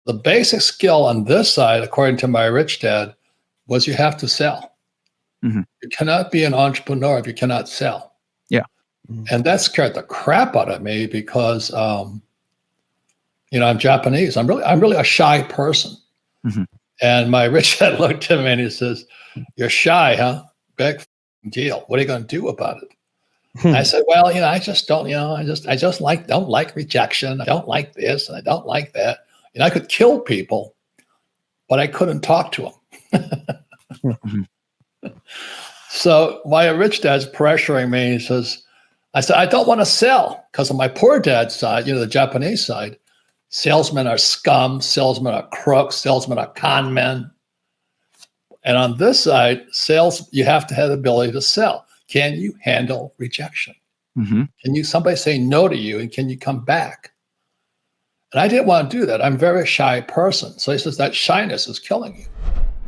The basic skill on this side, according to my rich dad, was you have to sell. Mm-hmm. You cannot be an entrepreneur if you cannot sell. Yeah. And that scared the crap out of me because, you know, I'm Japanese. I'm really a shy person. Mm-hmm. And my rich dad looked at me and he says, "You're shy, huh? Big deal. What are you going to do about it?" I said, "Well, you know, I just don't, you know, I just don't like rejection. I don't like this and I don't like that. And I could kill people, but I couldn't talk to them." Mm-hmm. So my rich dad's pressuring me. He says, I said, "I don't want to sell," because on my poor dad's side, you know, the Japanese side, salesmen are scum, salesmen are crooks, salesmen are con men. And on this side, sales, you have to have the ability to sell. Can you handle rejection? Mm-hmm. Can you, somebody say no to you, and can you come back? And I didn't want to do that. I'm a very shy person. So he says that shyness is killing you.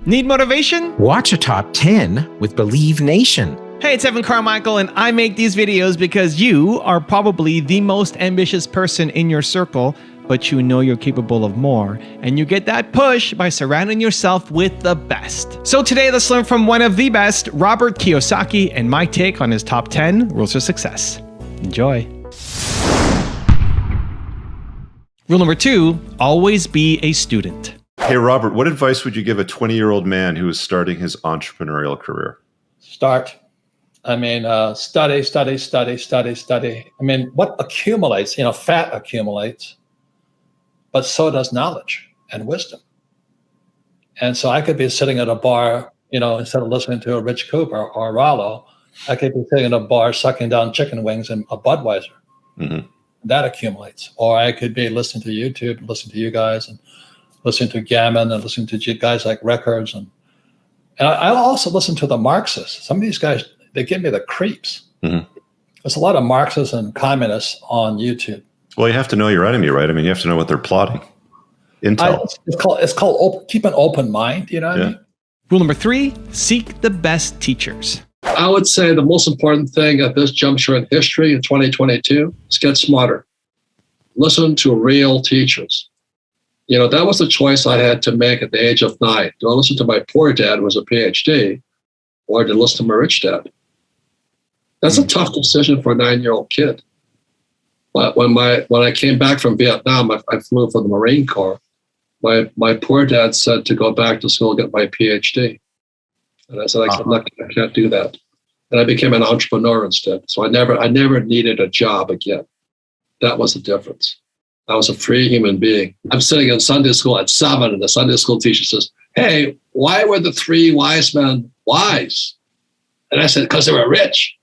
Need motivation? Watch a top 10 with Believe Nation. Hey, it's Evan Carmichael, and I make these videos because you are probably the most ambitious person in your circle, but you know you're capable of more, and you get that push by surrounding yourself with the best. So today, let's learn from one of the best, Robert Kiyosaki, and my take on his top 10 rules of success. Enjoy. Rule number 2, always be a student. Hey, Robert, what advice would you give a 20-year-old man who is starting his entrepreneurial career? Start. I mean, study. I mean, what accumulates, you know, fat accumulates, but so does knowledge and wisdom. And so I could be sitting at a bar, you know, instead of listening to a Rich Cooper or Rollo, I could be sitting at a bar sucking down chicken wings and a Budweiser. Mm-hmm. That accumulates. Or I could be listening to YouTube, listening to you guys, and listening to Gammon, and listening to guys like Records. And I also listen to the Marxists. Some of these guys, they give me the creeps. Mm-hmm. There's a lot of Marxists and communists on YouTube. Well, you have to know your enemy, right? I mean, you have to know what they're plotting. Intel. It's called keep an open mind. You know what I mean? Rule number 3, seek the best teachers. I would say the most important thing at this juncture in history in 2022 is get smarter. Listen to real teachers. You know, that was the choice I had to make at the age of 9. Do I listen to my poor dad who was a PhD, or to listen to my rich dad? That's a tough decision for a 9-year-old kid. But when I came back from Vietnam, I flew for the Marine Corps. My poor dad said to go back to school and get my PhD. And I said, I can't do that. And I became an entrepreneur instead. So I never needed a job again. That was the difference. I was a free human being. I'm sitting in Sunday school at 7, and the Sunday school teacher says, "Hey, why were the 3 wise men wise?" And I said, "Because they were rich."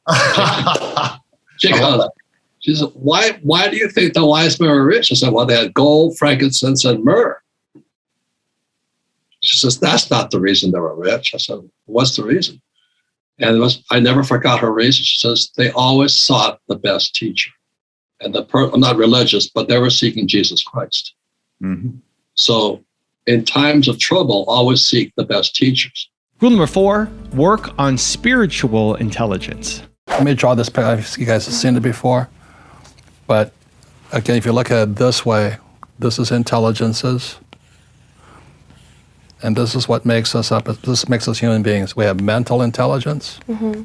She said, why do you think the wise men were rich? I said, "Well, they had gold, frankincense, and myrrh." She says, "That's not the reason they were rich." I said, "What's the reason?" And I never forgot her reason. She says, "They always sought the best teacher." And I'm not religious, but they were seeking Jesus Christ. Mm-hmm. So in times of trouble, always seek the best teachers. Rule number 4, work on spiritual intelligence. Let me draw this picture. You guys have seen it before. But again, if you look at it this way, this is intelligences. And this is what makes us up. This makes us human beings. We have mental intelligence. Mm-hmm.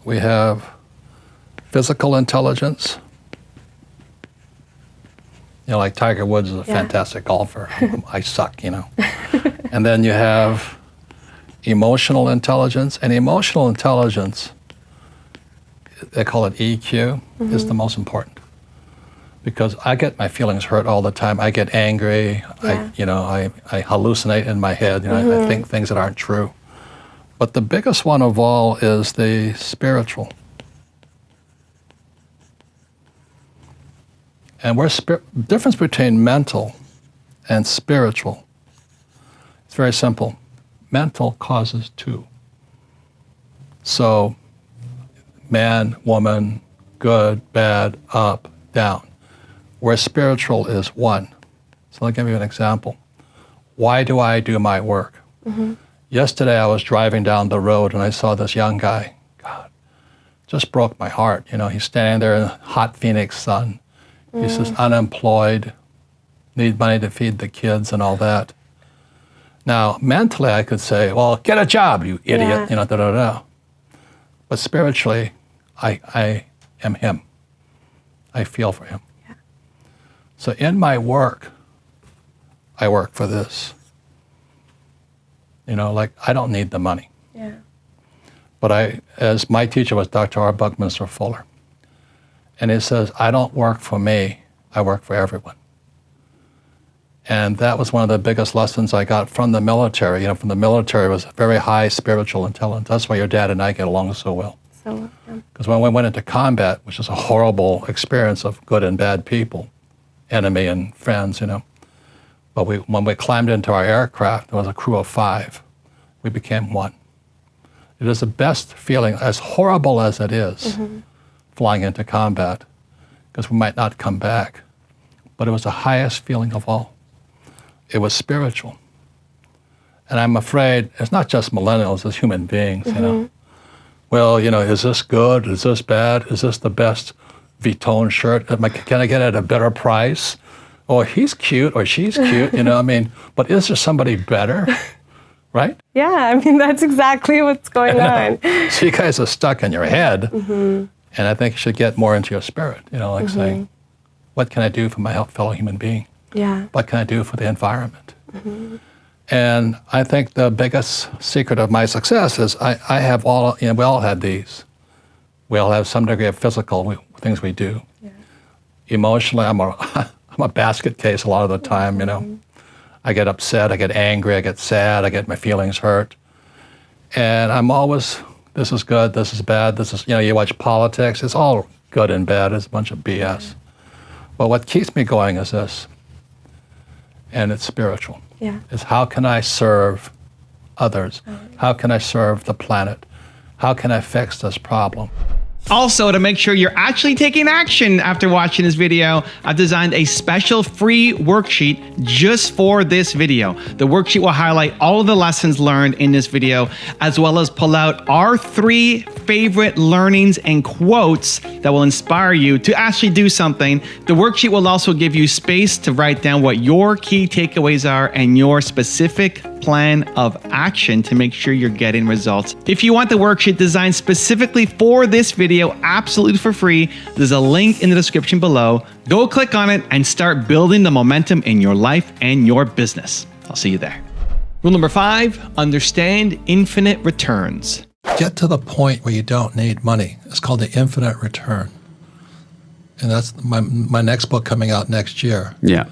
We have physical intelligence. You know, like Tiger Woods is a fantastic golfer. I suck, you know. And then you have emotional intelligence. And emotional intelligence, they call it EQ, is the most important. Because I get my feelings hurt all the time. I get angry. I hallucinate in my head. You know, I think things that aren't true. But the biggest one of all is the spiritual. And the difference between mental and spiritual, it's very simple. Mental causes 2. So man, woman, good, bad, up, down. Where spiritual is 1. So I'll give you an example. Why do I do my work? Yesterday I was driving down the road and I saw this young guy. God, just broke my heart. You know, he's standing there in hot Phoenix sun, He's just unemployed, need money to feed the kids and all that. Now, mentally, I could say, well, get a job, you idiot, da-da-da. But spiritually, I am him. I feel for him. Yeah. So in my work, I work for this. I don't need the money. Yeah. But as my teacher was Dr. R. Buckminster Fuller. And he says, I don't work for me, I work for everyone. And that was one of the biggest lessons I got from the military. From the military, was very high spiritual intelligence. That's why your dad and I get along so well. Because when we went into combat, which is a horrible experience of good and bad people, enemy and friends, but when we climbed into our aircraft, there was a crew of 5. We became one. It is the best feeling, as horrible as it is, flying into combat, because we might not come back. But it was the highest feeling of all. It was spiritual. And I'm afraid it's not just millennials, it's human beings, Well, is this good? Is this bad? Is this the best Vuitton shirt? Can I get it at a better price? Or he's cute, or she's cute, but is there somebody better, right? Yeah, that's exactly what's going on. So you guys are stuck in your head, and I think you should get more into your spirit, saying, what can I do for my fellow human being? Yeah. What can I do for the environment? And I think the biggest secret of my success is I have all, we all have these. We all have some degree of physical things we do. Yeah. Emotionally, I'm a basket case a lot of the time, I get upset, I get angry, I get sad, I get my feelings hurt. And I'm always, this is good, this is bad, this is, you watch politics, it's all good and bad, it's a bunch of BS. But what keeps me going is this, and it's spiritual. Yeah. Is how can I serve others? How can I serve the planet? How can I fix this problem? Also, to make sure you're actually taking action after watching this video, I've designed a special free worksheet just for this video. The worksheet will highlight all of the lessons learned in this video, as well as pull out our 3 favorite learnings and quotes that will inspire you to actually do something. The worksheet will also give you space to write down what your key takeaways are and your specific plan of action to make sure you're getting results. If you want the worksheet designed specifically for this video, absolutely for free, there's a link in the description below. Go click on it and start building the momentum in your life and your business. I'll see you there. Rule number 5, understand infinite returns. Get to the point where you don't need money. It's called the infinite return. And that's my next book coming out next year. Yeah.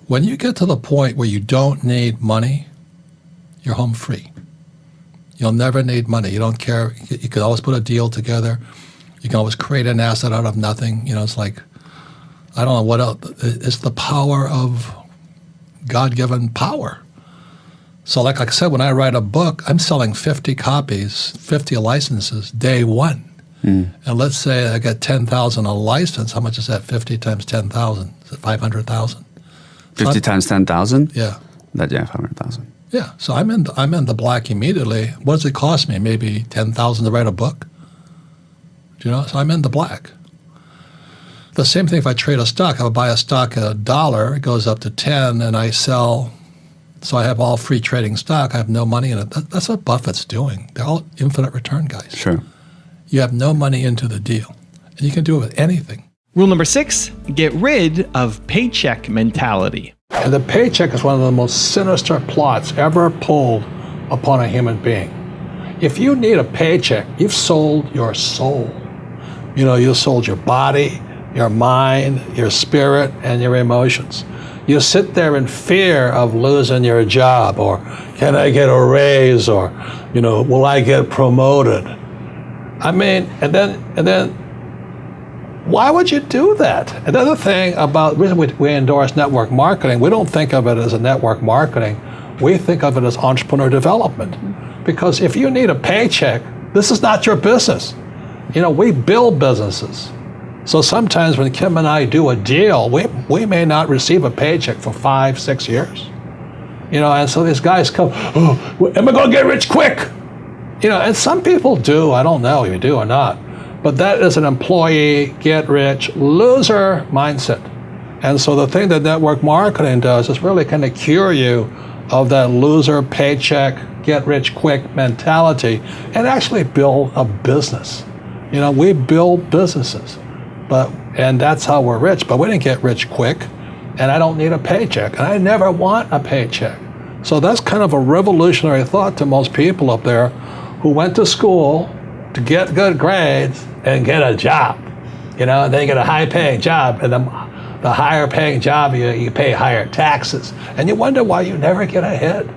When you get to the point where you don't need money, you're home free. You'll never need money. You don't care. You can always put a deal together. You can always create an asset out of nothing. It's like, I don't know what else. It's the power of God-given power. So like I said, when I write a book, I'm selling 50 copies, 50 licenses, day one. And let's say I get 10,000 a license. How much is that? 50 times 10,000? Is it 500,000? 50 times 10,000? Yeah. That's 500,000. Yeah. So I'm in the black immediately. What does it cost me? Maybe 10,000 to write a book? So I'm in the black. The same thing if I trade a stock. I buy a stock at $1, it goes up to 10, and I sell. So I have all free trading stock. I have no money in it. That's what Buffett's doing. They're all infinite return guys. Sure. You have no money into the deal. And you can do it with anything. Rule number 6, get rid of paycheck mentality. And the paycheck is one of the most sinister plots ever pulled upon a human being. If you need a paycheck, you've sold your soul. You sold your body, your mind, your spirit, and your emotions. You sit there in fear of losing your job, or can I get a raise, or will I get promoted? And then why would you do that? Another thing about we endorse network marketing, we don't think of it as a network marketing. We think of it as entrepreneur development. Because if you need a paycheck, this is not your business. We build businesses. So sometimes when Kim and I do a deal, we may not receive a paycheck for 5-6 years. And so these guys come, oh, am I going to get rich quick? And some people do. I don't know if you do or not. But that is an employee, get rich, loser mindset. And so the thing that network marketing does is really kind of cure you of that loser paycheck, get rich quick mentality and actually build a business. You know, we build businesses, and that's how we're rich, but we didn't get rich quick, and I don't need a paycheck, and I never want a paycheck. So that's kind of a revolutionary thought to most people up there who went to school to get good grades and get a job. You know, and then you get a high-paying job, and the higher-paying job, you pay higher taxes, and you wonder why you never get ahead.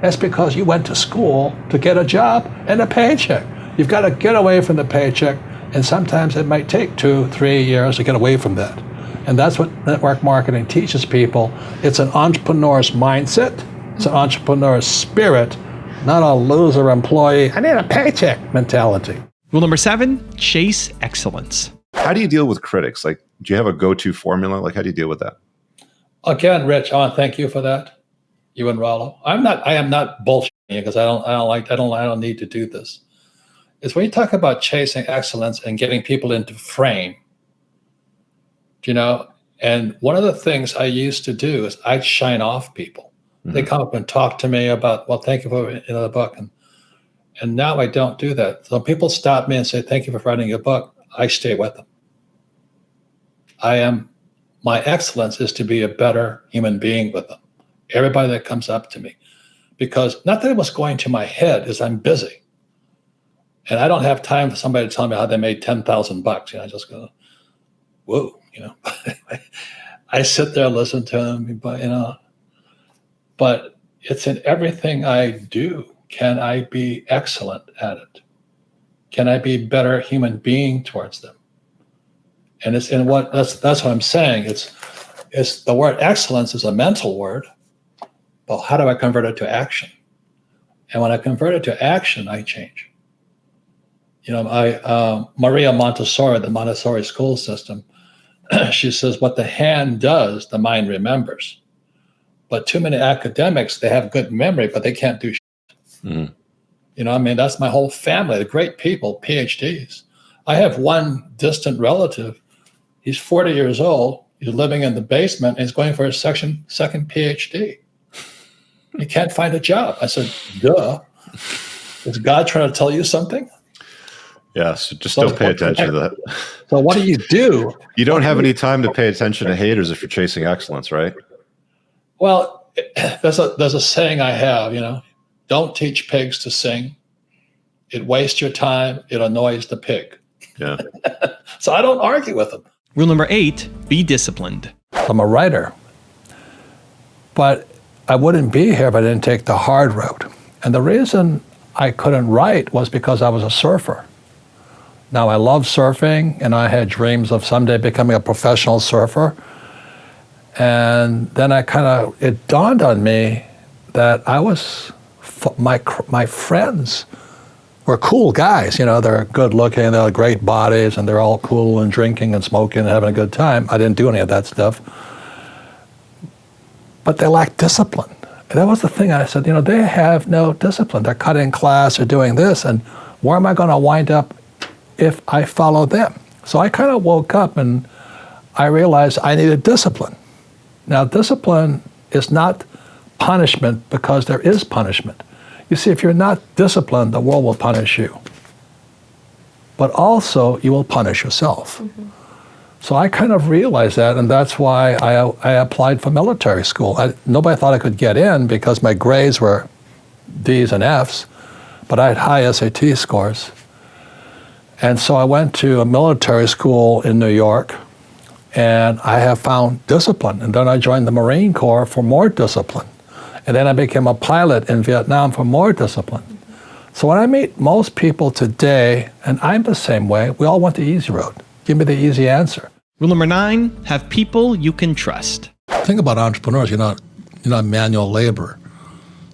That's because you went to school to get a job and a paycheck. You've got to get away from the paycheck, and sometimes it might take 2-3 years to get away from that. And that's what network marketing teaches people. It's an entrepreneur's mindset. It's an entrepreneur's spirit, not a loser employee, I need a paycheck mentality. Rule number 7, chase excellence. How do you deal with critics? Like, do you have a go-to formula? Like, how do you deal with that? Again, Rich, I want to thank you for that. You and Rollo. I am not bullshitting you because I don't need to do this. It's when you talk about chasing excellence and getting people into frame, you know, and one of the things I used to do is I'd shine off people. Mm-hmm. They come up and talk to me about, well, thank you for the book. And now I don't do that. So people stop me and say, thank you for writing your book. I stay with them. My excellence is to be a better human being with them. Everybody that comes up to me, because not that what's going to my head is I'm busy. And I don't have time for somebody to tell me how they made $10,000. You know, I just go, whoa, you know. I sit there, listen to them, but it's in everything I do. Can I be excellent at it? Can I be a better human being towards them? And it's in what that's what I'm saying. It's the word excellence is a mental word, but how do I convert it to action? And when I convert it to action, I change. You know, Maria Montessori, the Montessori school system, she says, what the hand does, the mind remembers. But too many academics, they have good memory, but they can't do shit. Mm. You know, I mean, that's my whole family, the great people, PhDs. I have one distant relative. He's 40 years old. He's living in the basement, and he's going for his second PhD. He can't find a job. I said, duh. Is God trying to tell you something? Yeah, so just don't pay attention to that. So what do you do? You don't have any time to pay attention to haters if you're chasing excellence, right? Well, there's a saying I have, you know, don't teach pigs to sing. It wastes your time. It annoys the pig. Yeah. So I don't argue with them. Rule number 8, be disciplined. I'm a writer, but I wouldn't be here if I didn't take the hard road. And the reason I couldn't write was because I was a surfer. Now, I love surfing, and I had dreams of someday becoming a professional surfer. And then it dawned on me that my friends were cool guys. You know, they're good looking, they have great bodies, and they're all cool and drinking and smoking and having a good time. I didn't do any of that stuff. But they lack discipline. And that was the thing. I said, you know, they have no discipline. They're cutting class or doing this, and where am I going to wind up if I follow them? So I kind of woke up and I realized I needed discipline. Now, discipline is not punishment because there is punishment. You see, if you're not disciplined, the world will punish you. But also, you will punish yourself. Mm-hmm. So I kind of realized that, and that's why I applied for military school. Nobody thought I could get in because my grades were D's and F's, but I had high SAT scores. And so I went to a military school in New York, and I have found discipline. And then I joined the Marine Corps for more discipline. And then I became a pilot in Vietnam for more discipline. So when I meet most people today, and I'm the same way, we all want the easy road. Give me the easy answer. Rule number 9, have people you can trust. Think about entrepreneurs. You're not manual labor.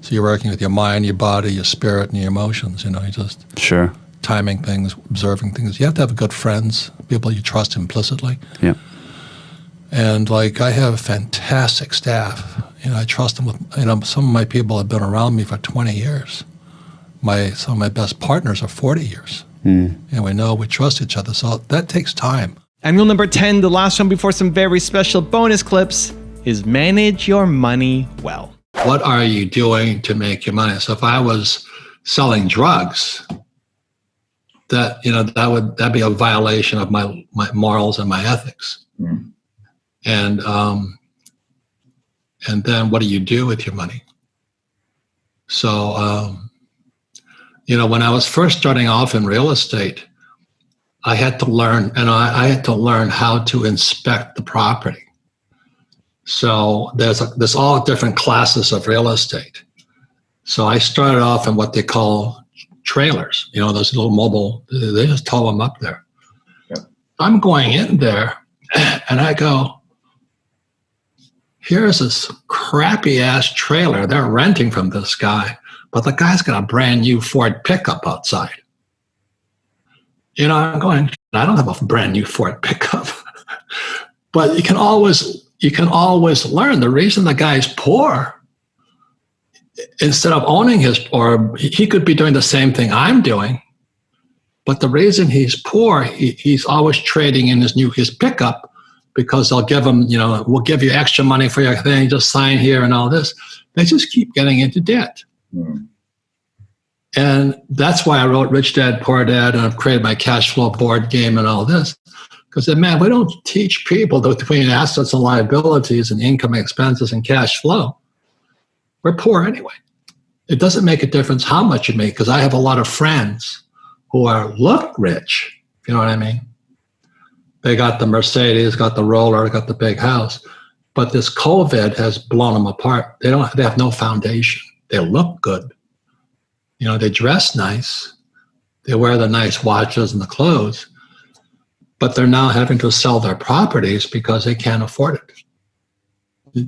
So you're working with your mind, your body, your spirit, and your emotions. You know, you just Sure. timing things, observing things. You have to have good friends, people you trust implicitly. Yeah. And like I have fantastic staff. You know, I trust them with, you know, some of my people have been around me for 20 years. Some of my best partners are 40 years. And we trust each other. So that takes time. And rule number 10, the last one before some very special bonus clips, is manage your money well. What are you doing to make your money? So if I was selling drugs, that'd be a violation of my morals and my ethics. Mm. And then what do you do with your money? So, when I was first starting off in real estate, I had to learn, I had to learn how to inspect the property. So there's all different classes of real estate. So I started off in what they call trailers, those little mobile, they just tow them up there. Yep. I'm going in there and I go, here's this crappy ass trailer. They're renting from this guy, but the guy's got a brand new Ford pickup outside. I'm going, I don't have a brand new Ford pickup. But you can always learn. The reason the guy's poor, instead of owning or he could be doing the same thing I'm doing, but the reason he's poor, he's always trading in his pickup, because they'll give him, we'll give you extra money for your thing, just sign here and all this. They just keep getting into debt. Mm. And that's why I wrote Rich Dad, Poor Dad, and I've created my cash flow board game and all this. Because, man, we don't teach people between assets and liabilities and income expenses and cash flow. We're poor anyway. It doesn't make a difference how much you make, because I have a lot of friends who look rich, if you know what I mean. They got the Mercedes, got the roller, got the big house. But this COVID has blown them apart. They have no foundation. They look good. They dress nice. They wear the nice watches and the clothes. But they're now having to sell their properties because they can't afford it.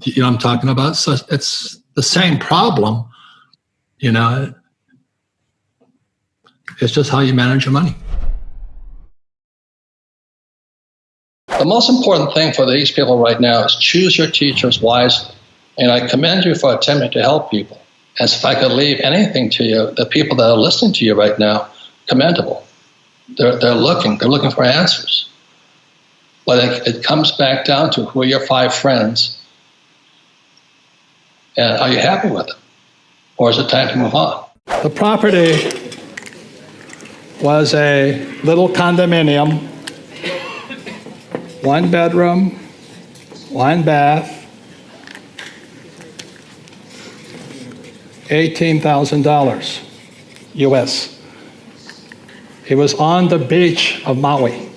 You know what I'm talking about? So it's the same problem. It's just how you manage your money. The most important thing for these people right now is choose your teachers wisely. And I commend you for attempting to help people. As if I could leave anything to you, the people that are listening to you right now, commendable. They're looking for answers. But it comes back down to who are your 5 friends, and are you happy with them? Or is it time to move on? The property was a little condominium, 1 bedroom, 1 bath, $18,000 US. It was on the beach of Maui.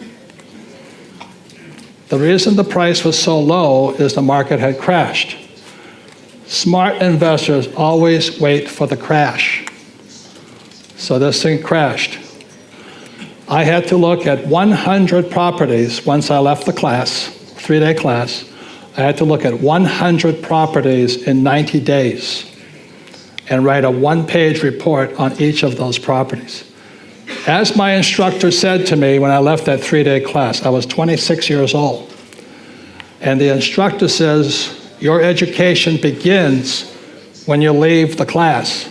The reason the price was so low is the market had crashed. Smart investors always wait for the crash. So this thing crashed. I had to look at 100 properties once I left the class, 3-day class. I had to look at 100 properties in 90 days and write a 1-page report on each of those properties. As my instructor said to me when I left that 3-day class, I was 26 years old. And the instructor says, your education begins when you leave the class,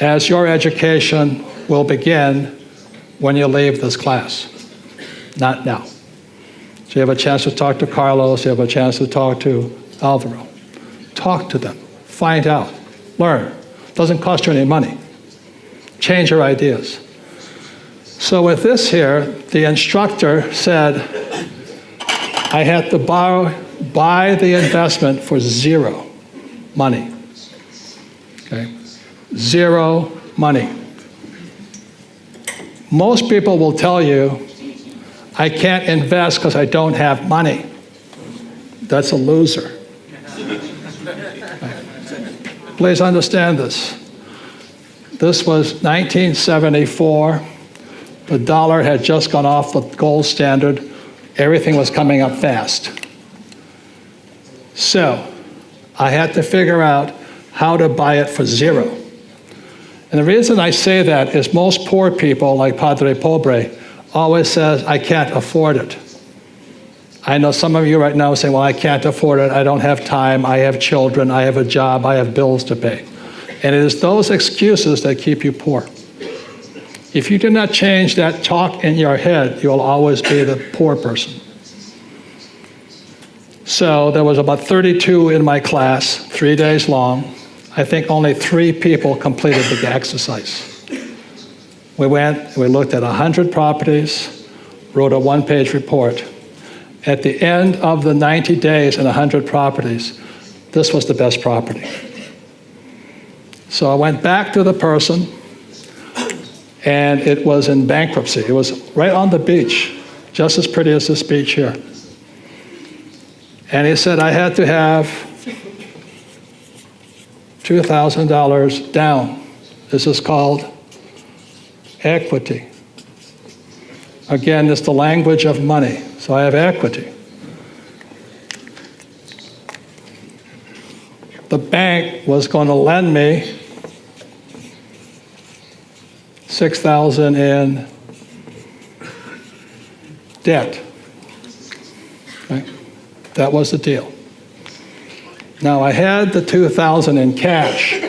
as your education will begin when you leave this class, not now. So you have a chance to talk to Carlos, you have a chance to talk to Alvaro. Talk to them. Find out, learn. Doesn't cost you any money. Change your ideas. So with this here, the instructor said I had to buy the investment for 0 money. Okay, 0 money. Most people will tell you, I can't invest because I don't have money. That's a loser. Please understand this. This was 1974. The dollar had just gone off the gold standard. Everything was coming up fast. So I had to figure out how to buy it for 0. And the reason I say that is most poor people, like Padre Pobre, always says, I can't afford it. I know some of you right now are saying, well, I can't afford it. I don't have time. I have children. I have a job. I have bills to pay. And it is those excuses that keep you poor. If you do not change that talk in your head, you'll always be the poor person. So there was about 32 in my class, 3 days long. I think only 3 people completed the exercise. We went, we looked at 100 properties, wrote a 1-page report. At the end of the 90 days and 100 properties, this was the best property. So I went back to the person, and it was in bankruptcy. It was right on the beach, just as pretty as this beach here. And he said I had to have $2,000 down. This is called equity. Again, it's the language of money. So I have equity. The bank was going to lend me $6,000 in debt. Right? That was the deal. Now I had the $2,000 in cash,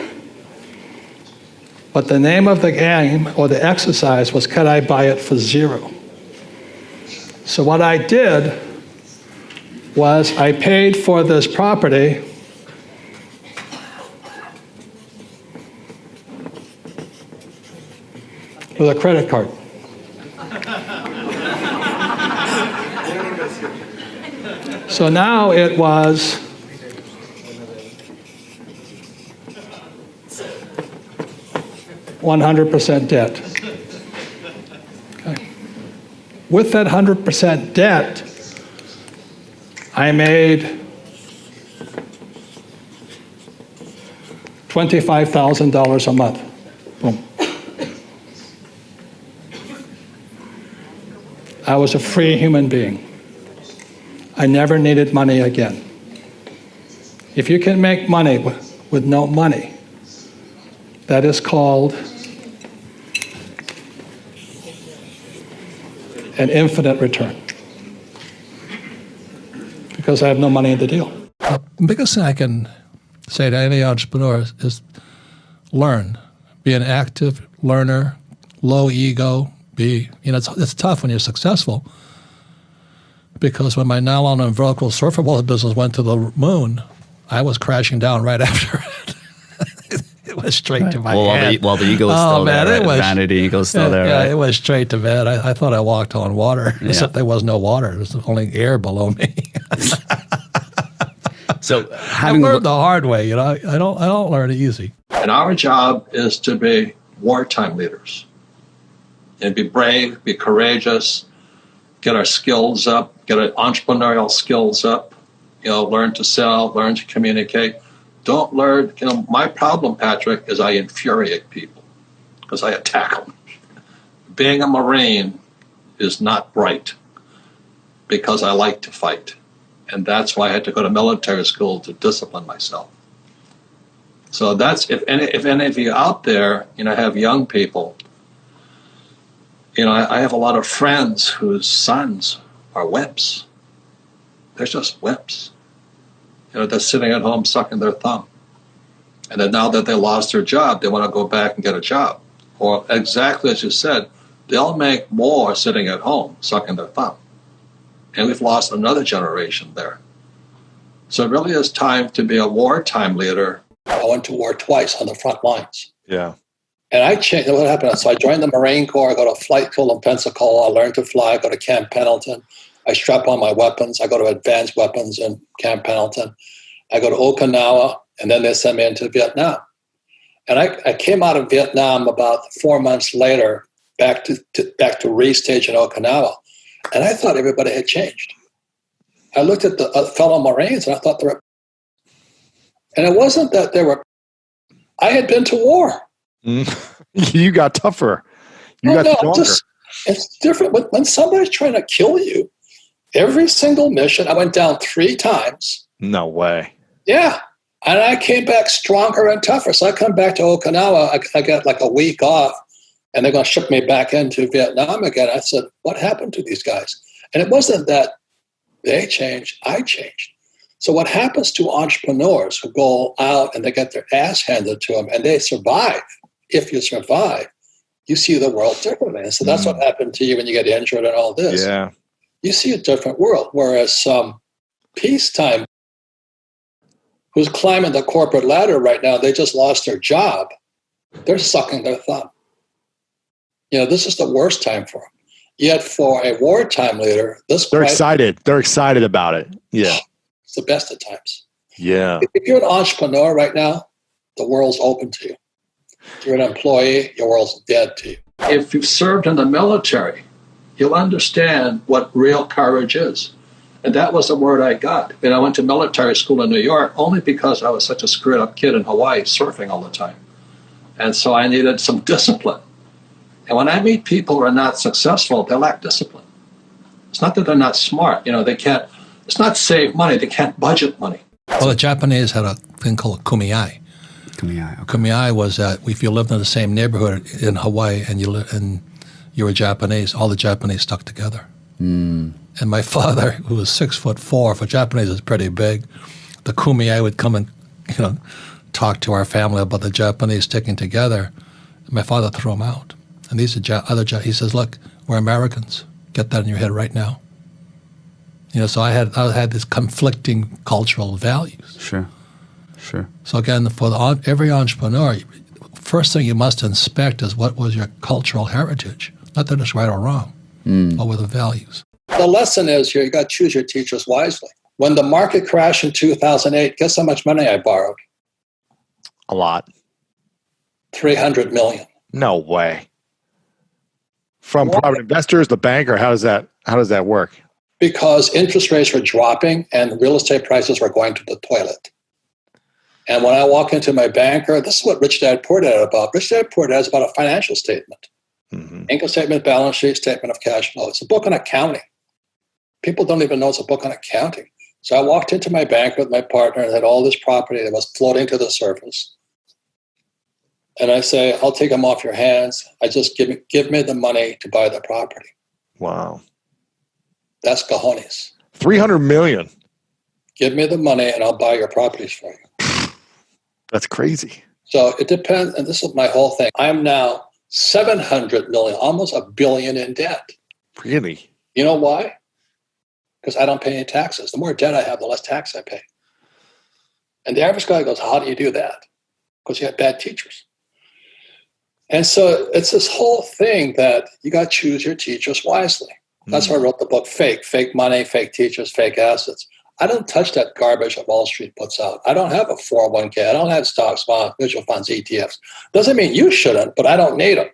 but the name of the game or the exercise was, could I buy it for 0? So what I did was I paid for this property with a credit card. So now it was $100% debt. Okay. With that 100% debt, I made $25,000 a month. Boom. I was a free human being. I never needed money again. If you can make money with no money, that is called an infinite return. Because I have no money in the deal. The biggest thing I can say to any entrepreneur is learn. Be an active learner, low ego. It's tough when you're successful. Because when my nylon and vertical surfer bullet business went to the moon, I was crashing down right after it. It was straight to my head. While the ego is still there, right? Vanity ego is still there. Yeah, right? it was straight to bed. I thought I walked on water, except there was no water. There was only air below me. So I learned the hard way. I don't learn easy. And our job is to be wartime leaders and be brave, be courageous, get our skills up, get our entrepreneurial skills up, learn to sell, learn to communicate. Don't learn, my problem, Patrick, is I infuriate people because I attack them. Being a Marine is not right because I like to fight. And that's why I had to go to military school to discipline myself. So that's, if any of you out there, have young people, I have a lot of friends whose sons are wimps. They're just wimps. They're sitting at home sucking their thumb. And then now that they lost their job, they want to go back and get a job. Or exactly as you said, they'll make more sitting at home sucking their thumb. And we've lost another generation there. So it really is time to be a wartime leader. I went to war twice on the front lines. Yeah. And I changed. What happened? So I joined the Marine Corps. I go to flight school in Pensacola. I learned to fly. I go to Camp Pendleton. I strap on my weapons. I go to advanced weapons in Camp Pendleton. I go to Okinawa, and then they send me into Vietnam. And I came out of Vietnam about 4 months later, back to restage in Okinawa, and I thought everybody had changed. I looked at the fellow Marines, and I thought they were. And it wasn't that they were. I had been to war. You got tougher. You got stronger. It's different. When somebody's trying to kill you, every single mission, I went down 3 times. No way. Yeah. And I came back stronger and tougher. So I come back to Okinawa. I got like a week off, and they're going to ship me back into Vietnam again. I said, what happened to these guys? And it wasn't that they changed, I changed. So what happens to entrepreneurs who go out and they get their ass handed to them and they survive, if you survive, you see the world differently. And so that's what happened to you when you get injured and all this. Yeah. You see a different world. Whereas some peacetime who's climbing the corporate ladder right now, they just lost their job. They're sucking their thumb. This is the worst time for them. Yet for a wartime leader, they're excited. They're excited about it. Yeah. It's the best of times. Yeah. If you're an entrepreneur right now, the world's open to you. If you're an employee, your world's dead to you. If you've served in the military, you'll understand what real courage is. And that was the word I got. And I went to military school in New York only because I was such a screwed up kid in Hawaii surfing all the time. And so I needed some discipline. And when I meet people who are not successful, they lack discipline. It's not that they're not smart. They can't, it's not save money. They can't budget money. Well, the Japanese had a thing called kumiai. Kumiai. Okay. Kumiai was that if you lived in the same neighborhood in Hawaii and you were Japanese, all the Japanese stuck together. And my father, who was 6'4", for Japanese is pretty big, the kumiai would come and talk to our family about the Japanese sticking together. And my father threw them out. And these are he says, look, we're Americans. Get that in your head right now. So I had this conflicting cultural values. Sure. So again, for every entrepreneur, first thing you must inspect is what was your cultural heritage. Not that it's right or wrong. What were the values? The lesson is here, you got to choose your teachers wisely. When the market crashed in 2008, guess how much money I borrowed? A lot. $300 million. No way. From private investors, the bank, or how does that work? Because interest rates were dropping and real estate prices were going to the toilet. And when I walk into my banker, this is what Rich Dad Poor Dad is about. Rich Dad Poor Dad is about a financial statement. Income statement, balance sheet, statement of cash flow. It's a book on accounting. People don't even know it's a book on accounting. So I walked into my bank with my partner and had all this property that was floating to the surface. And I say, I'll take them off your hands. I just give me the money to buy the property. Wow. That's cojones. $300 million. Give me the money and I'll buy your properties for you. That's crazy. So it depends. And this is my whole thing. I'm now $700 million, almost $1 billion in debt. Really? You know why? Because I don't pay any taxes. The more debt I have, the less tax I pay. And the average guy goes, how do you do that? Because you have bad teachers. And so it's this whole thing that you got to choose your teachers wisely. That's why I wrote the book, Fake money, fake teachers, fake assets. I don't touch that garbage that Wall Street puts out. I don't have a 401k. I don't have stocks, bonds, mutual funds, ETFs. Doesn't mean you shouldn't, but I don't need them.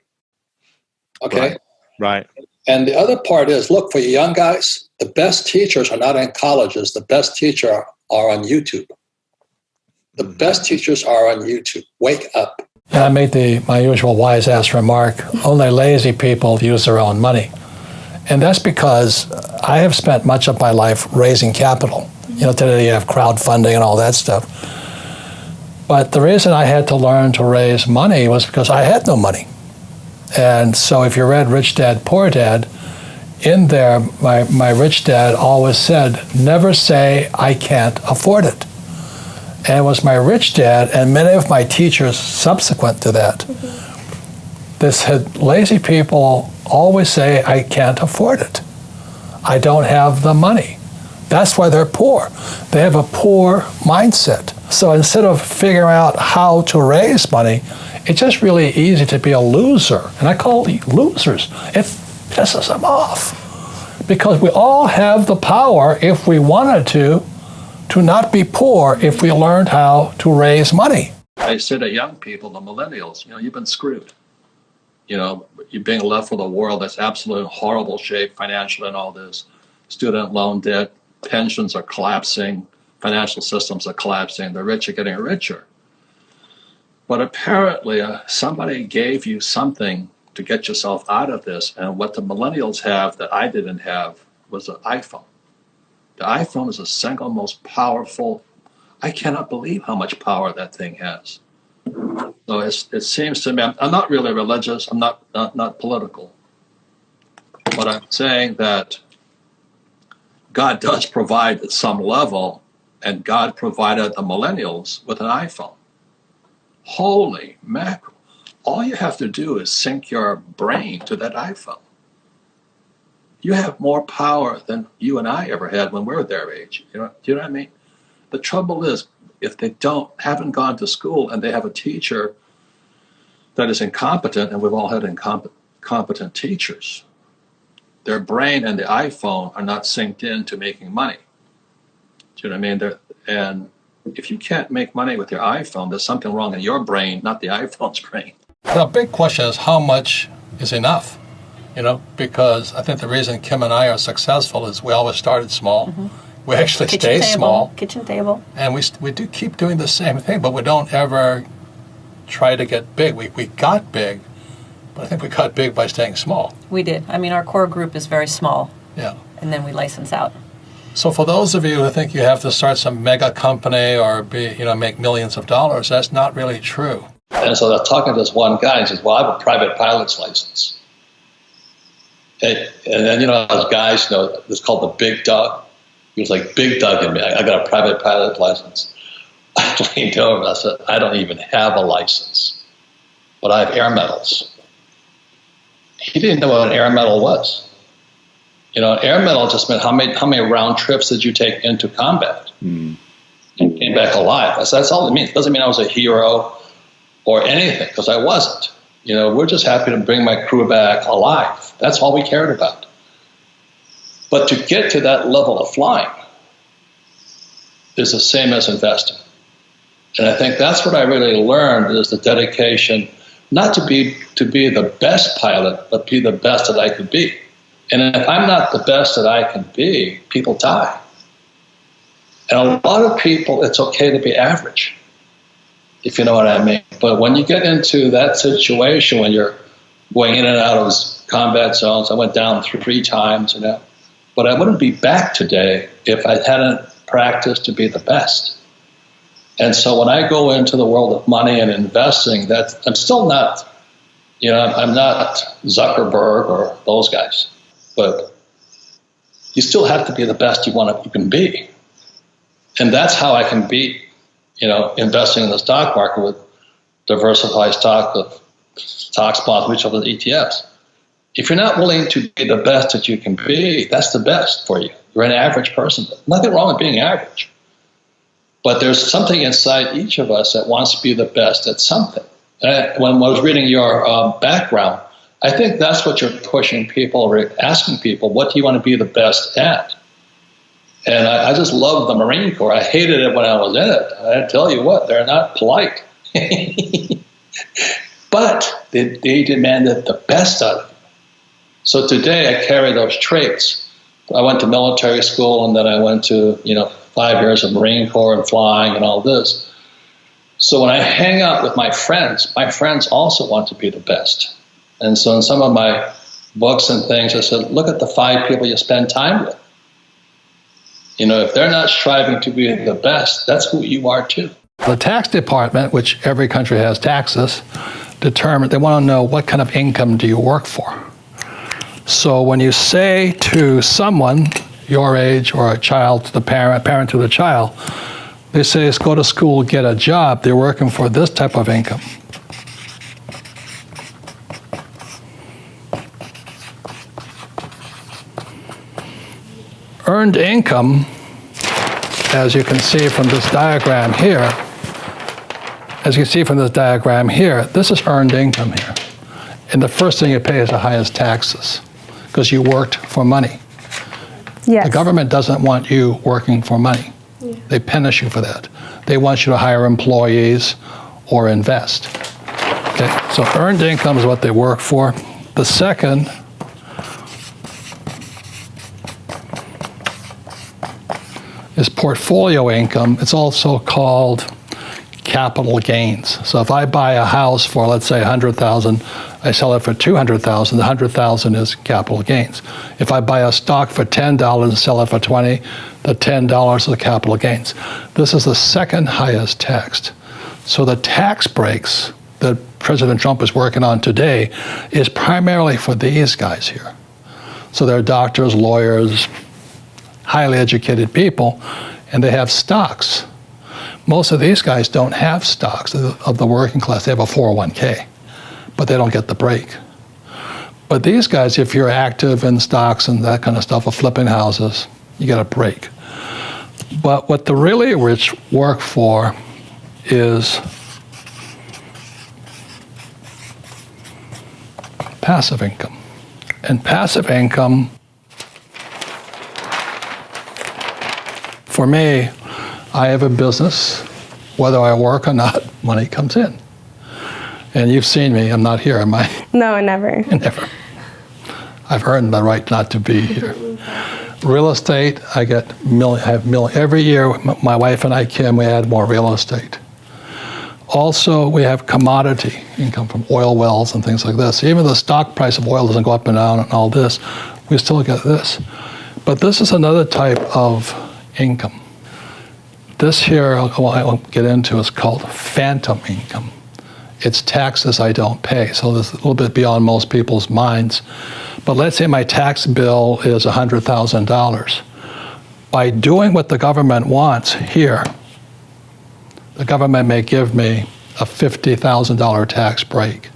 Okay? Right. And the other part is, look, for you young guys, the best teachers are not in colleges. The best teachers are on YouTube. The best teachers are on YouTube. Wake up. And I made my usual wise ass remark, only lazy people use their own money. And that's because I have spent much of my life raising capital. Today you have crowdfunding and all that stuff. But the reason I had to learn to raise money was because I had no money. And so if you read Rich Dad, Poor Dad, in there, my rich dad always said, never say I can't afford it. And it was my rich dad and many of my teachers subsequent to that. They said, lazy people always say, I can't afford it. I don't have the money. That's why they're poor. They have a poor mindset. So instead of figuring out how to raise money, it's just really easy to be a loser. And I call it losers. It pisses them off. Because we all have the power, if we wanted to not be poor if we learned how to raise money. I say to young people, the millennials, you've been screwed. You're being left with a world that's absolutely in horrible shape, financially and all this. Student loan debt, pensions are collapsing, financial systems are collapsing, the rich are getting richer. But apparently somebody gave you something to get yourself out of this, and what the millennials have that I didn't have was an iPhone. The iPhone is the single most powerful. I cannot believe how much power that thing has. So it seems to me, I'm not really religious, I'm not political, but I'm saying that God does provide at some level, and God provided the millennials with an iPhone. Holy mackerel. all you have to do is sync your brain to that iPhone. You have more power than you and I ever had when we were their age. Do you know what I mean? The trouble is, if they haven't gone to school and they have a teacher that is incompetent, and we've all had incompetent teachers, their brain and the iPhone are not synced in to making money. Do you know what I mean? And if you can't make money with your iPhone, there's something wrong in your brain, not the iPhone's brain. The big question is how much is enough? Because I think the reason Kim and I are successful is we always started small. Mm-hmm. We actually stay small. Kitchen table. And we do keep doing the same thing, but we don't ever try to get big. We got big, but I think we got big by staying small. We did. I mean, our core group is very small. Yeah. And then we license out. So for those of you who think you have to start some mega company or make millions of dollars, that's not really true. And so I was talking to this one guy, and he says, well, I have a private pilot's license. And then, those guys, it's called the Big Dog. He was like, Big Dog in me. I got a private pilot license. I leaned over and I said, I don't even have a license, but I have air medals. He didn't know what an air medal was. An air medal just meant how many round trips did you take into combat? And came back alive. I said, that's all it means. It doesn't mean I was a hero or anything, because I wasn't. We're just happy to bring my crew back alive. That's all we cared about. But to get to that level of flying is the same as investing. And I think that's what I really learned, is the dedication, not to be the best pilot, but be the best that I could be. And if I'm not the best that I can be, people die. And a lot of people, it's okay to be average, if you know what I mean. But when you get into that situation, when you're going in and out of combat zones, I went down 3 times, but I wouldn't be back today if I hadn't practiced to be the best. And so when I go into the world of money and investing, I'm still not, I'm not Zuckerberg or those guys, but you still have to be the best you can be. And that's how I can beat, investing in the stock market with diversified stock, with stocks, bonds, mutual funds, ETFs. If you're not willing to be the best that you can be, that's the best for you. You're an average person. Nothing wrong with being average. But there's something inside each of us that wants to be the best at something. And when I was reading your background, I think that's what you're pushing people, or asking people, what do you want to be the best at? And I just love the Marine Corps. I hated it when I was in it. I tell you what, they're not polite. But they demanded the best out of you. So today I carry those traits. I went to military school, and then I went to 5 years of Marine Corps and flying and all this. So when I hang out with my friends also want to be the best. And so in some of my books and things, I said, look at the 5 people you spend time with. If they're not striving to be the best, that's who you are too. The tax department, which every country has taxes, they want to know what kind of income do you work for. So when you say to someone your age, or a child to the parent to the child, they say, let's go to school, get a job. They're working for this type of income. Earned income, as you can see from this diagram here, this is earned income here. And the first thing you pay is the highest taxes, because you worked for money. Yes. The government doesn't want you working for money. Yeah. They punish you for that. They want you to hire employees or invest. Okay, so earned income is what they work for. The second is portfolio income. It's also called capital gains. So if I buy a house for, let's say, $100,000, I sell it for $200,000, the $100,000 is capital gains. If I buy a stock for $10 and sell it for $20, the $10 is the capital gains. This is the second highest taxed. So the tax breaks that President Trump is working on today is primarily for these guys here. So they're doctors, lawyers, highly educated people, and they have stocks. Most of these guys don't have stocks of the working class. They have a 401k. but they don't get the break. But these guys, if you're active in stocks and that kind of stuff, or flipping houses, you get a break. But what the really rich work for is passive income. And passive income, for me, I have a business. Whether I work or not, money comes in. And you've seen me. I'm not here, am I? No, never. Never. I've earned the right not to be here. Real estate, I have every year, my wife and I, Kim, we add more real estate. Also, we have commodity income from oil wells and things like this. Even the stock price of oil doesn't go up and down and all this, we still get this. But this is another type of income. This here, I won't get into, is called phantom income. It's taxes I don't pay, so this is a little bit beyond most people's minds. But let's say my tax bill is $100,000. By doing what the government wants here, the government may give me a $50,000 tax break.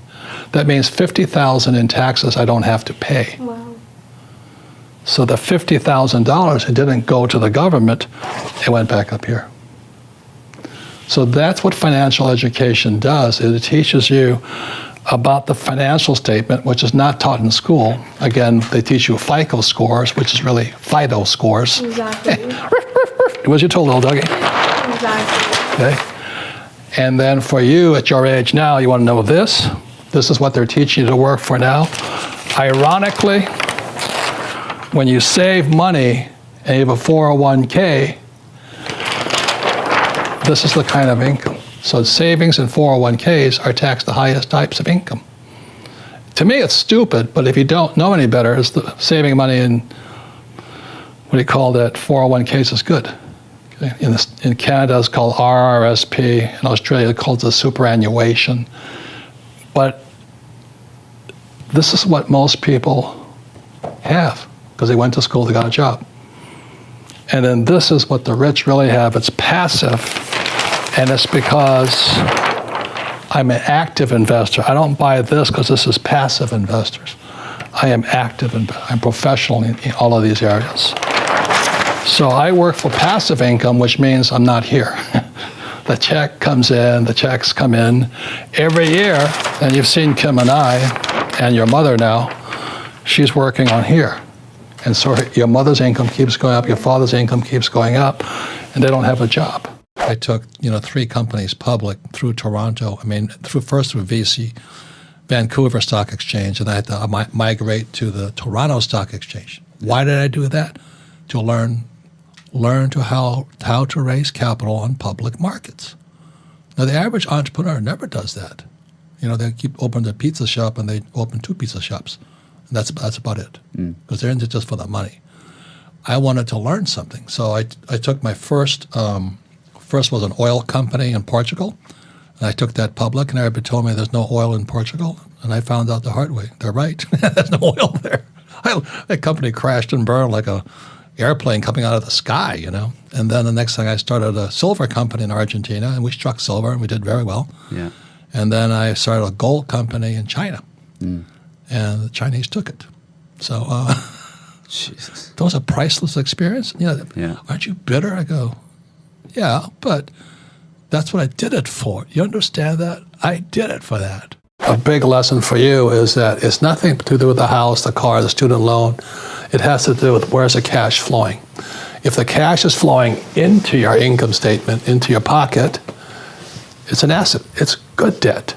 That means $50,000 in taxes I don't have to pay. Wow. So the $50,000, it didn't go to the government, it went back up here. So that's what financial education does. It teaches you about the financial statement, which is not taught in school. Again, they teach you FICO scores, which is really FIDO scores. Exactly. What's your total, little doggy? Exactly. Okay. And then for you at your age now, you want to know this. This is what they're teaching you to work for now. Ironically, when you save money and you have a 401k, this is the kind of income. So savings and 401ks are taxed the highest types of income. To me, it's stupid, but if you don't know any better, it's the saving money in, what do you call that, 401ks is good. Okay. In Canada, it's called RRSP. In Australia, it's called the superannuation. But this is what most people have, because they went to school, they got a job. And then this is what the rich really have. It's passive, and it's because I'm an active investor. I don't buy this because this is passive investors. I am active, and I'm professional in all of these areas. So I work for passive income, which means I'm not here. The check comes in, the checks come in every year, and you've seen Kim and I, and your mother now, she's working on here. And so your mother's income keeps going up, your father's income keeps going up, and they don't have a job. I took 3 companies public through Toronto. First through VC, Vancouver Stock Exchange, and I had to migrate to the Toronto Stock Exchange. Why did I do that? To learn how to raise capital on public markets. Now, the average entrepreneur never does that. They keep opening their pizza shop, and they open 2 pizza shops. And that's about it, because they're in it just for the money. I wanted to learn something, so I took my first was an oil company in Portugal, and I took that public, and everybody told me there's no oil in Portugal, and I found out the hard way. They're right. There's no oil there. That company crashed and burned like a airplane coming out of the sky, And then the next thing, I started a silver company in Argentina, and we struck silver, and we did very well. Yeah. And then I started a gold company in China. And the Chinese took it. So Jesus. Those are priceless experience. Yeah. Aren't you bitter? I go, yeah, but that's what I did it for. You understand that? I did it for that. A big lesson for you is that it's nothing to do with the house, the car, the student loan. It has to do with where's the cash flowing. If the cash is flowing into your income statement, into your pocket, it's an asset. It's good debt.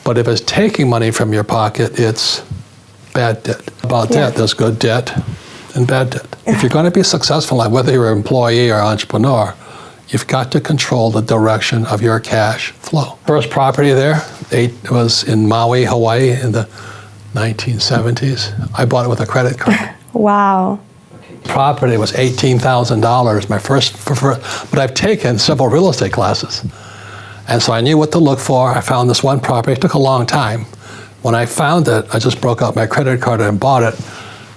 But if it's taking money from your pocket, it's bad debt. About debt, there's good debt and bad debt. If you're going to be successful, like whether you're an employee or entrepreneur, you've got to control the direction of your cash flow. First property there, it was in Maui, Hawaii in the 1970s. I bought it with a credit card. Wow. Property was $18,000, my first, but I've taken several real estate classes. And so I knew what to look for. I found this one property. It took a long time. When I found it, I just broke out my credit card and bought it,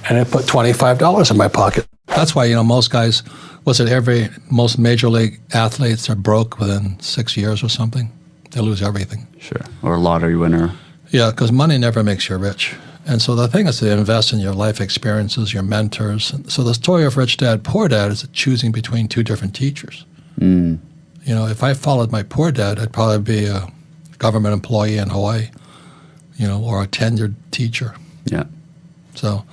and it put $25 in my pocket. That's why, most guys, most major league athletes are broke within 6 years or something. They lose everything. Sure. Or a lottery winner. Yeah, because money never makes you rich. And so the thing is to invest in your life experiences, your mentors. So the story of Rich Dad, Poor Dad is choosing between two different teachers. You know, if I followed my poor dad, I'd probably be a government employee in Hawaii, you know, or a tenured teacher. Yeah. So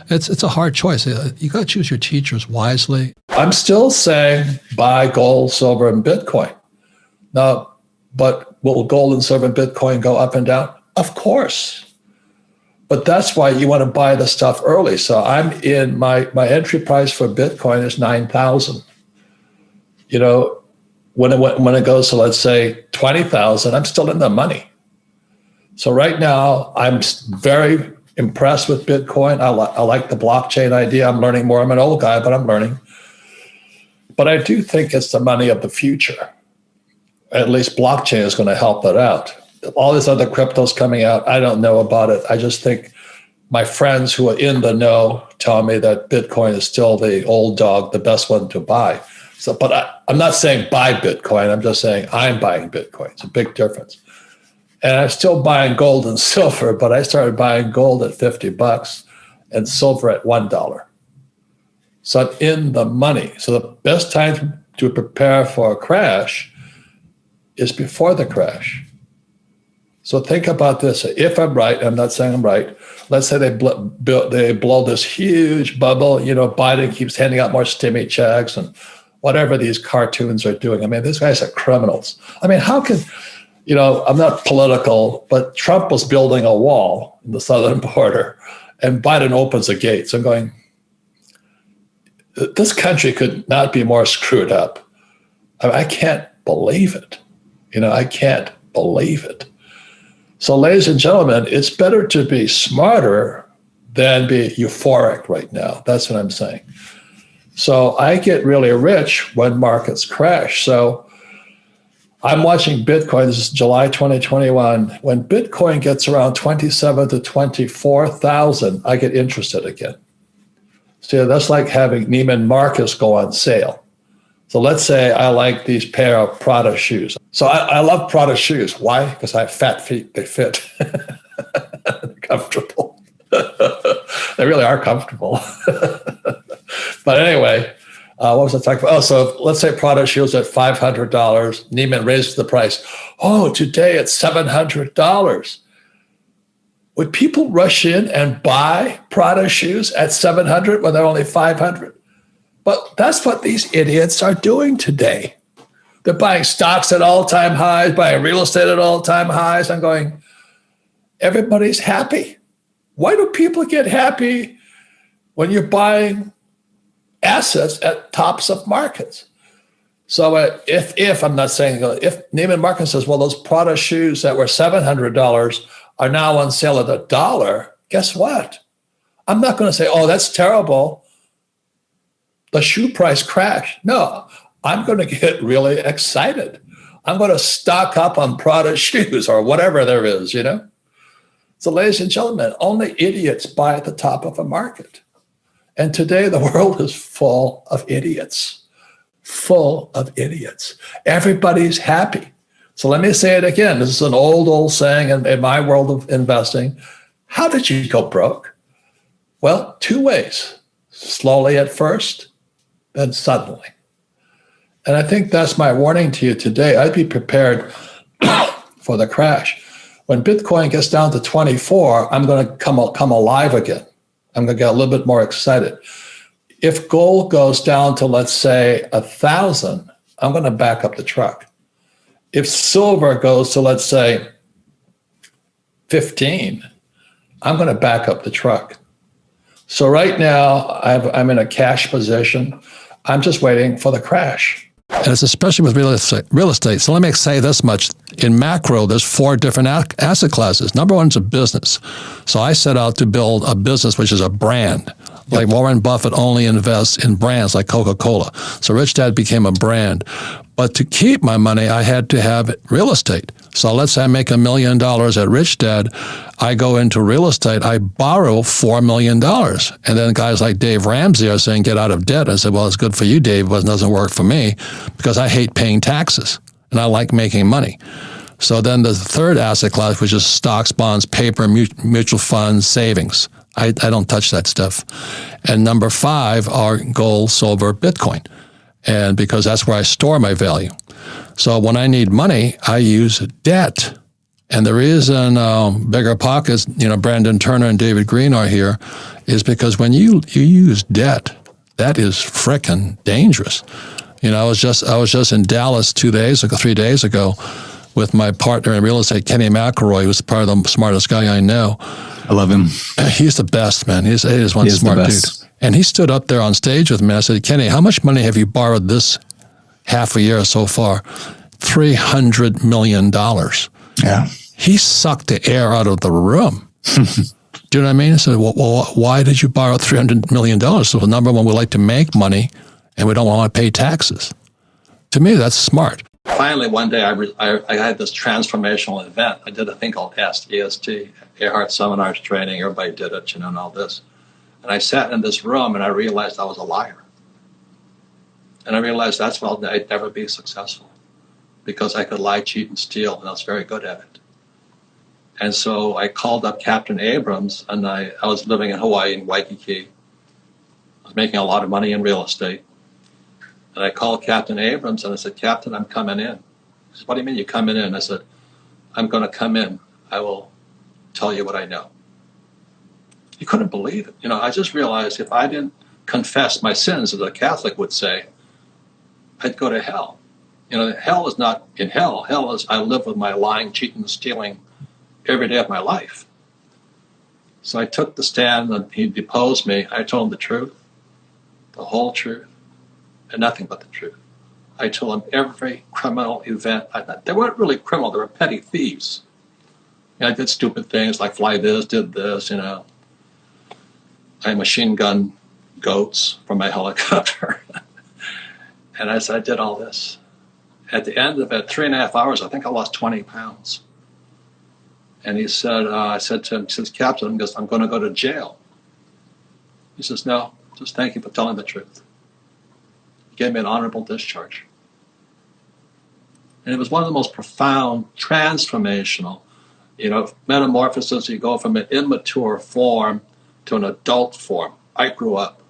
it's a hard choice. You got to choose your teachers wisely. I'm still saying buy gold, silver, and Bitcoin. Now, but will gold and silver and Bitcoin go up and down? Of course. But that's why you want to buy the stuff early. So I'm in my entry price for Bitcoin is 9,000. You know, when it goes to, let's say, 20,000, I'm still in the money. So right now, I'm very impressed with Bitcoin. I like the blockchain idea. I'm learning more. I'm an old guy, but I'm learning. But I do think it's the money of the future. At least blockchain is going to help that out. All these other cryptos coming out, I don't know about it. I just think my friends who are in the know tell me that Bitcoin is still the old dog, the best one to buy. So, but I'm not saying buy Bitcoin. I'm just saying I'm buying Bitcoin. It's a big difference. And I'm still buying gold and silver, but I started buying gold at $50 and silver at $1. So I'm in the money. So the best time to prepare for a crash is before the crash. So think about this. If I'm right, I'm not saying I'm right. Let's say they blow this huge bubble. You know, Biden keeps handing out more stimmy checks and whatever these cartoons are doing. I mean, these guys are criminals. I mean, how can, you know, I'm not political, but Trump was building a wall in the southern border and Biden opens the gates. I'm going, this country could not be more screwed up. I can't believe it. You know, I can't believe it. So, ladies and gentlemen, it's better to be smarter than be euphoric right now. That's what I'm saying. So I get really rich when markets crash. So I'm watching Bitcoin. This is July 2021. When Bitcoin gets around 27 to 24,000, I get interested again. So that's like having Neiman Marcus go on sale. So let's say I like these pair of Prada shoes. So I love Prada shoes. Why? Because I have fat feet. They fit. Comfortable. They really are comfortable. But anyway, what was I talking about? Oh, so let's say Prada shoes at $500. Neiman raises the price. Oh, today it's $700. Would people rush in and buy Prada shoes at $700 when they're only $500? But that's what these idiots are doing today. They're buying stocks at all-time highs, buying real estate at all-time highs. I'm going, everybody's happy. Why do people get happy when you're buying assets at tops of markets? So if I'm not saying, if Neiman Marcus says, well, those Prada shoes that were $700 are now on sale at $1, guess what? I'm not going to say, oh, that's terrible. The shoe price crashed. No, I'm going to get really excited. I'm going to stock up on Prada shoes or whatever there is, you know? So ladies and gentlemen, only idiots buy at the top of a market. And today the world is full of idiots, full of idiots. Everybody's happy. So let me say it again. This is an old saying in my world of investing. How did you go broke? Well, two ways. Slowly at first, then suddenly. And I think that's my warning to you today. I'd be prepared for the crash. When Bitcoin gets down to 24, I'm going to come alive again. I'm going to get a little bit more excited. If gold goes down to, let's say, 1,000, I'm going to back up the truck. If silver goes to, let's say, 15, I'm going to back up the truck. So right now, I'm in a cash position. I'm just waiting for the crash. And it's especially with real estate. So let me say this much. In macro, there's 4 different asset classes. Number one is a business. So I set out to build a business which is a brand. Like Warren Buffett only invests in brands like Coca-Cola. So Rich Dad became a brand. But to keep my money, I had to have real estate. So let's say I make $1 million at Rich Dad. I go into real estate. I borrow $4 million. And then guys like Dave Ramsey are saying, get out of debt. I said, well, it's good for you, Dave, but it doesn't work for me because I hate paying taxes and I like making money. So then the third asset class, which is stocks, bonds, paper, mutual funds, savings. I don't touch that stuff. And number 5 are gold, silver, Bitcoin. And because that's where I store my value. So when I need money, I use debt. And the reason Bigger Pockets, Brandon Turner and David Green are here is because when you use debt, that is frickin' dangerous. I was just in Dallas 3 days ago with my partner in real estate, Kenny McElroy, who's probably the smartest guy I know. I love him. He's the best, man. He is one smart dude. And he stood up there on stage with me. I said, Kenny, how much money have you borrowed this half a year so far? $300 million. Yeah. He sucked the air out of the room. Do you know what I mean? I said, well, why did you borrow $300 million? So number one, we like to make money and we don't want to pay taxes. To me, that's smart. Finally, one day I had this transformational event. I did a thing called EST, Earhart Seminars Training. Everybody did it, and all this. And I sat in this room and I realized I was a liar. And I realized that's why I'd never be successful, because I could lie, cheat, and steal, and I was very good at it. And so I called up Captain Abrams, and I was living in Hawaii, in Waikiki. I was making a lot of money in real estate. And I called Captain Abrams, and I said, Captain, I'm coming in. He said, what do you mean you're coming in? I said, I'm going to come in. I will tell you what I know. He couldn't believe it. I just realized if I didn't confess my sins, as a Catholic would say, I'd go to hell. Hell is not in hell. Hell is I live with my lying, cheating, and stealing every day of my life. So I took the stand, and he deposed me. I told him the truth, the whole truth, and nothing but the truth. I told him every criminal event. They weren't really criminal. They were petty thieves. I did stupid things like fly this, did this, I machine gun goats from my helicopter. And I said, I did all this. At the end of it, 3.5 hours, I think I lost 20 pounds. And he said, I said to him, he says, Captain, I'm going to go to jail. He says, no, just thank you for telling the truth. He gave me an honorable discharge. And it was one of the most profound, transformational, metamorphosis. You go from an immature form to an adult form. I grew up.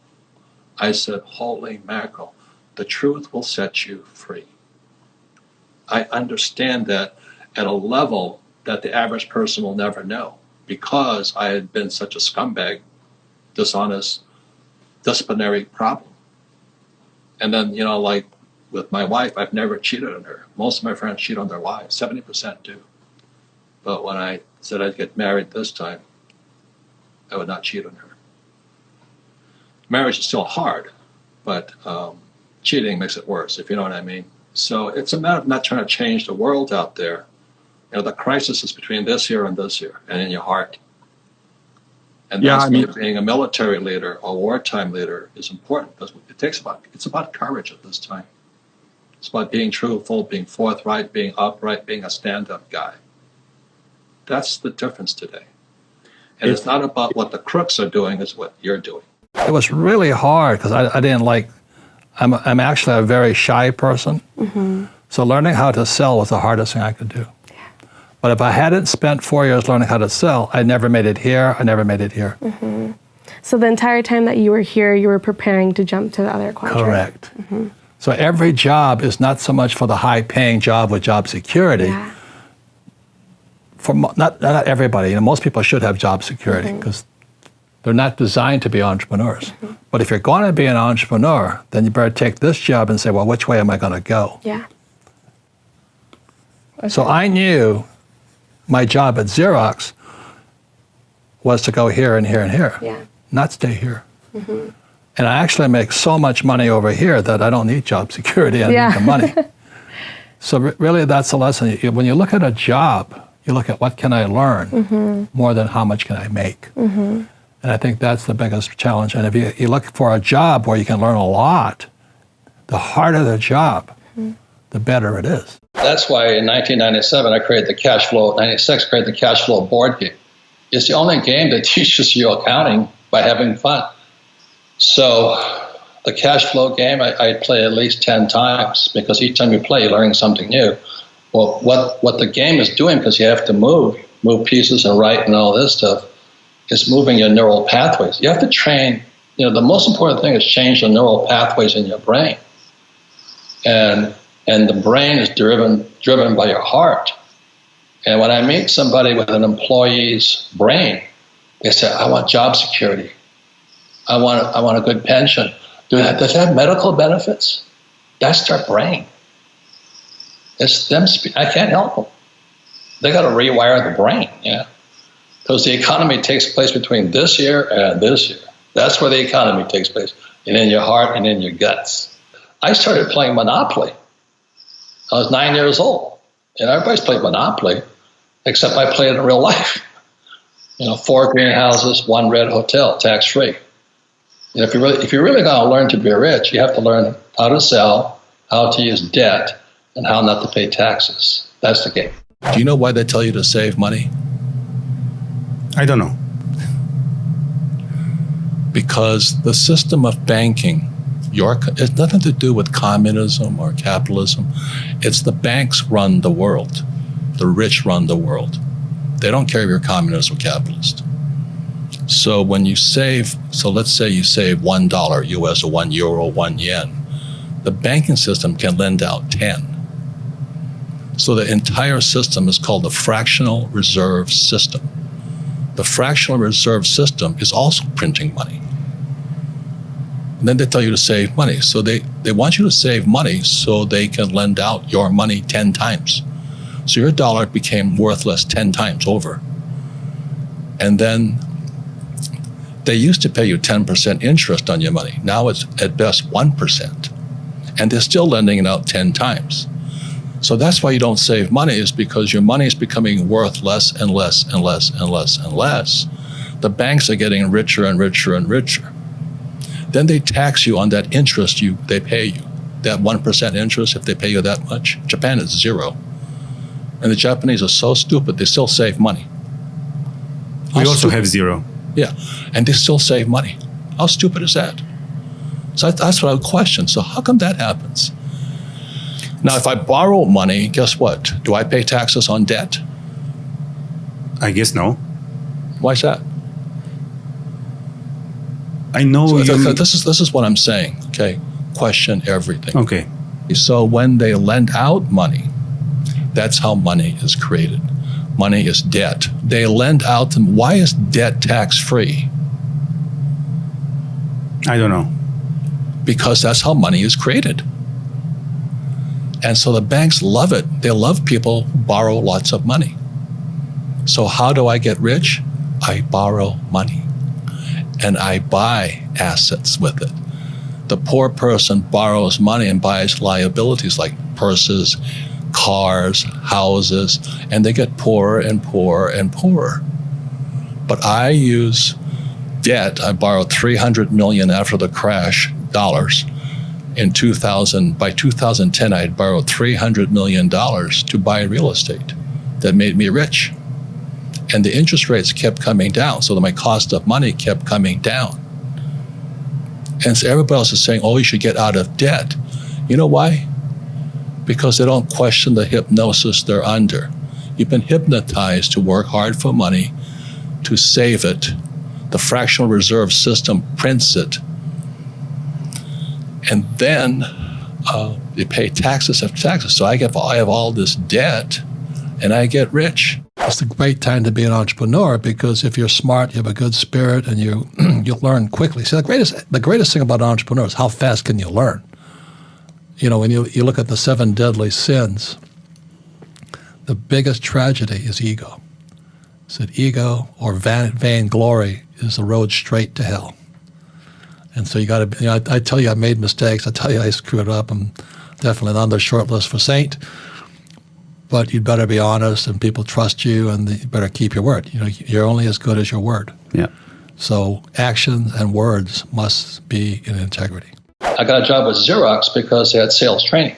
I said, holy mackerel, the truth will set you free. I understand that at a level that the average person will never know, because I had been such a scumbag, dishonest, disciplinary problem. And then, like with my wife, I've never cheated on her. Most of my friends cheat on their wives, 70% do. But when I said I'd get married this time, I would not cheat on her. Marriage is still hard, but cheating makes it worse, if you know what I mean. So it's a matter of not trying to change the world out there. The crisis is between this here and in your heart. And that's why being a military leader or wartime leader is important, because it's about courage at this time. It's about being truthful, being forthright, being upright, being a stand-up guy. That's the difference today. And it's not about what the crooks are doing, it's what you're doing. It was really hard because I didn't like, I'm actually a very shy person. Mm-hmm. So learning how to sell was the hardest thing I could do. Yeah. But if I hadn't spent 4 years learning how to sell, I never made it here, I never made it here. Mm-hmm. So the entire time that you were here, you were preparing to jump to the other quadrant. Correct. Mm-hmm. So every job is not so much for the high-paying job with job security. Yeah. For not everybody. Most people should have job security because they're not designed to be entrepreneurs. Mm-hmm. But if you're going to be an entrepreneur, then you better take this job and say, well, which way am I going to go? Yeah. Okay. So I knew my job at Xerox was to go here and here and here, not stay here. Mm-hmm. And I actually make so much money over here that I don't need job security. I need the money. So really that's the lesson. When you look at a job, you look at what can I learn more than how much can I make. Mm-hmm. And I think that's the biggest challenge. And if you look for a job where you can learn a lot, the harder the job, the better it is. That's why in 1997, I created the cash flow, 96, created the cash flow board game. It's the only game that teaches you accounting by having fun. So the cash flow game, I play at least 10 times because each time you play, you're learning something new. Well, what the game is doing, because you have to move pieces and write and all this stuff, is moving your neural pathways. You have to train, the most important thing is change the neural pathways in your brain. And the brain is driven by your heart. And when I meet somebody with an employee's brain, they say, I want job security. I want a good pension. Does it have medical benefits? That's their brain. It's them. I can't help them. They got to rewire the brain, because the economy takes place between this year and this year. That's where the economy takes place, and in your heart and in your guts. I started playing Monopoly. I was 9 years old, and everybody's played Monopoly, except I played it in real life. 4 greenhouses, 1 red hotel, tax-free. And if you're really going to learn to be rich, you have to learn how to sell, how to use debt, and how not to pay taxes. That's the game. Do you know why they tell you to save money? I don't know. Because the system of banking, it's nothing to do with communism or capitalism. It's the banks run the world. The rich run the world. They don't care if you're communist or capitalist. So when you save, let's say you save $1 US or €1, 1 yen, the banking system can lend out 10. So the entire system is called the fractional reserve system. The fractional reserve system is also printing money. And then they tell you to save money. So they want you to save money so they can lend out your money 10 times. So your dollar became worthless 10 times over. And then they used to pay you 10% interest on your money. Now it's at best 1%. And they're still lending it out 10 times. So that's why you don't save money, is because your money is becoming worth less and less and less and less and less. The banks are getting richer and richer and richer. Then they tax you on that interest they pay you. That 1% interest, if they pay you that much. Japan is 0. And the Japanese are so stupid, they still save money. We also have 0. Yeah, and they still save money. How stupid is that? So that's what I would question. So how come that happens? Now, if I borrow money, guess what? Do I pay taxes on debt? I guess no. Why is that? I know this is what I'm saying, okay? Question everything. Okay. So when they lend out money, that's how money is created. Money is debt. They lend out them. Why is debt tax-free? I don't know. Because that's how money is created. And so the banks love it. They love people who borrow lots of money. So how do I get rich? I borrow money. And I buy assets with it. The poor person borrows money and buys liabilities like purses, cars, houses, and they get poorer and poorer and poorer. But I use debt. I borrowed $300 million after the crash, dollars. In 2000, by 2010, I had borrowed $300 million to buy real estate that made me rich. And the interest rates kept coming down, so that my cost of money kept coming down. And so everybody else is saying, oh, you should get out of debt. You know why? Because they don't question the hypnosis they're under. You've been hypnotized to work hard for money, to save it. The fractional reserve system prints it. And then you pay taxes after taxes. So I have all this debt, and I get rich. It's a great time to be an entrepreneur because if you're smart, you have a good spirit, and you learn quickly. See, the greatest thing about an entrepreneur is how fast can you learn. When you look at the 7 deadly sins, the biggest tragedy is ego. It's that ego or vainglory is the road straight to hell. And so you got to, I tell you I made mistakes. I tell you I screwed up. I'm definitely not on the short list for saint. But you'd better be honest, and people trust you, and you better keep your word. You're only as good as your word. Yeah. So actions and words must be in integrity. I got a job with Xerox because they had sales training.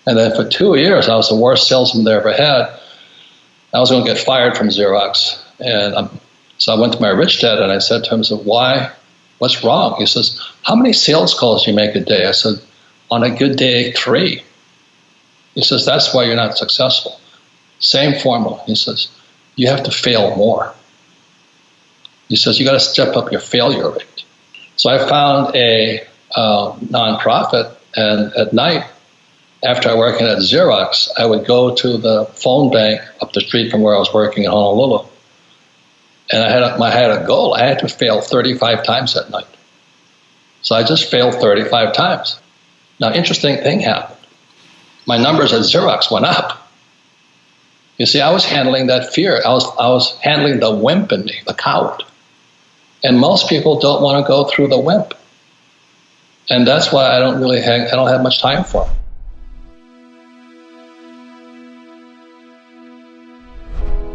And then for 2 years, I was the worst salesman they ever had. I was going to get fired from Xerox. And so I went to my rich dad and I said to him, why? What's wrong? He says, how many sales calls do you make a day? I said, on a good day, 3. He says, that's why you're not successful. Same formula. He says, you have to fail more. He says, you got to step up your failure rate. So I found a nonprofit, and at night, after I was working at Xerox, I would go to the phone bank up the street from where I was working in Honolulu. And I had a goal. I had to fail 35 times that night. So I just failed 35 times. Now, interesting thing happened. My numbers at Xerox went up. You see, I was handling that fear. I was handling the wimp in me, the coward. And most people don't want to go through the wimp. And that's why I don't have much time for it.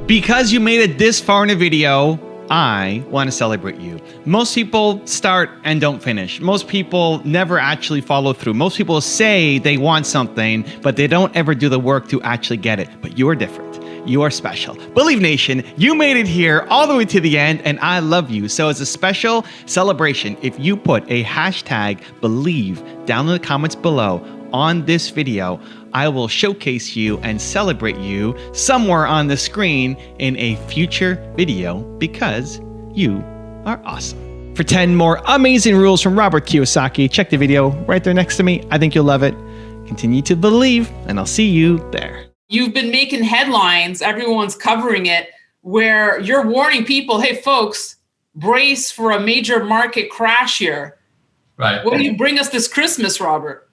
Because you made it this far in a video, I want to celebrate you. Most people start and don't finish. Most people never actually follow through. Most people say they want something, but they don't ever do the work to actually get it. But you are different. You are special. Believe Nation, you made it here all the way to the end, and I love you. So as a special celebration, if you put a hashtag believe down in the comments below on this video, I will showcase you and celebrate you somewhere on the screen in a future video because you are awesome. For 10 more amazing rules from Robert Kiyosaki, check the video right there next to me. I think you'll love it. Continue to believe, and I'll see you there. You've been making headlines, everyone's covering it, where you're warning people, hey, folks, brace for a major market crash here. Right. What do you bring us this Christmas, Robert?